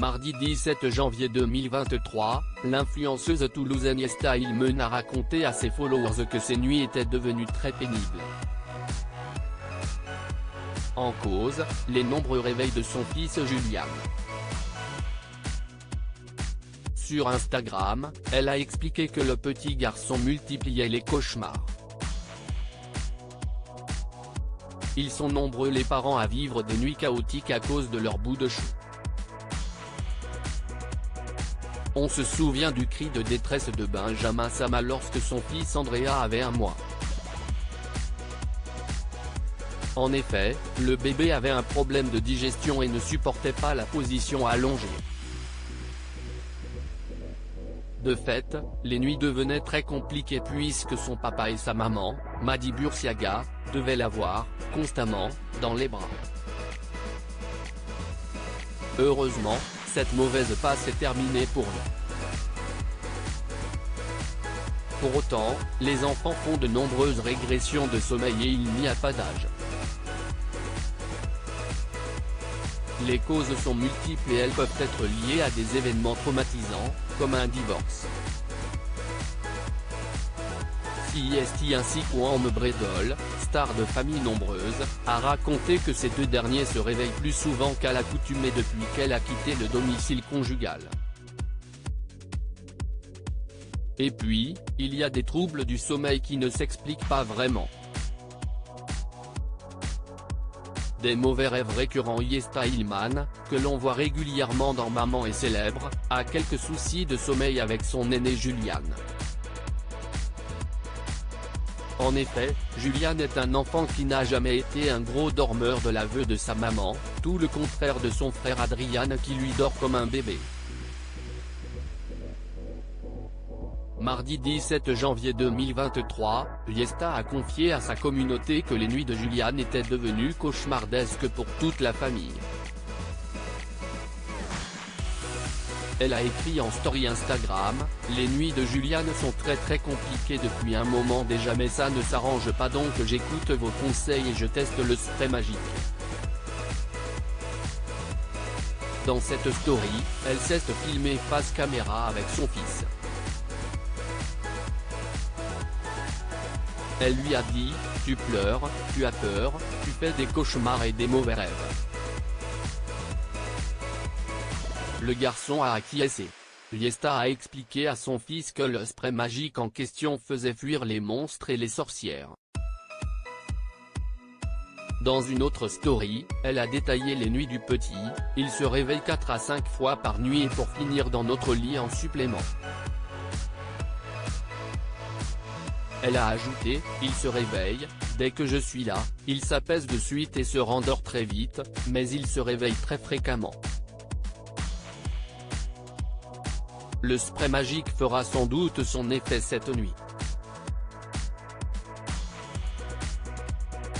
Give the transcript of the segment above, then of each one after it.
Mardi 17 janvier 2023, l'influenceuse toulousaine Yesta Ilmen a raconté à ses followers que ses nuits étaient devenues très pénibles. En cause, les nombreux réveils de son fils Julian. Sur Instagram, elle a expliqué que le petit garçon multipliait les cauchemars. Ils sont nombreux les parents à vivre des nuits chaotiques à cause de leur bout de chou. On se souvient du cri de détresse de Benjamin Sama lorsque son fils Andrea avait 1 mois. En effet, le bébé avait un problème de digestion et ne supportait pas la position allongée. De fait, les nuits devenaient très compliquées puisque son papa et sa maman, Madi Bursiaga, devaient l'avoir, constamment, dans les bras. Heureusement, cette mauvaise passe est terminée pour lui. Pour autant, les enfants font de nombreuses régressions de sommeil et il n'y a pas d'âge. Les causes sont multiples et elles peuvent être liées à des événements traumatisants, comme un divorce. CIST ainsi qu'Ouam Bredol, star de familles nombreuses, a raconté que ces deux derniers se réveillent plus souvent qu'à l'accoutumée depuis qu'elle a quitté le domicile conjugal. Et puis, il y a des troubles du sommeil qui ne s'expliquent pas vraiment. Des mauvais rêves récurrents. Yesta Ilmen, que l'on voit régulièrement dans Maman est célèbre, a quelques soucis de sommeil avec son aîné Julian. En effet, Julian est un enfant qui n'a jamais été un gros dormeur de l'aveu de sa maman, tout le contraire de son frère Adrian qui lui dort comme un bébé. Mardi 17 janvier 2023, Yesta a confié à sa communauté que les nuits de Julian étaient devenues cauchemardesques pour toute la famille. Elle a écrit en story Instagram, « Les nuits de Julian sont très compliquées depuis un moment déjà mais ça ne s'arrange pas donc j'écoute vos conseils et je teste le spray magique. » Dans cette story, elle s'est filmée face caméra avec son fils. Elle lui a dit, « Tu pleures, tu as peur, tu fais des cauchemars et des mauvais rêves. » Le garçon a acquiescé. Yesta a expliqué à son fils que le spray magique en question faisait fuir les monstres et les sorcières. Dans une autre story, elle a détaillé les nuits du petit, il se réveille 4 à 5 fois par nuit et pour finir dans notre lit en supplément. Elle a ajouté, il se réveille, dès que je suis là, il s'apaise de suite et se rendort très vite, mais il se réveille très fréquemment. Le spray magique fera sans doute son effet cette nuit.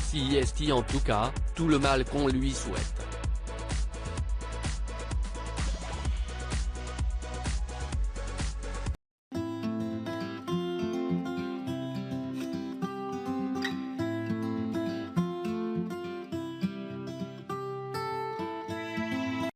CIST en tout cas, tout le mal qu'on lui souhaite.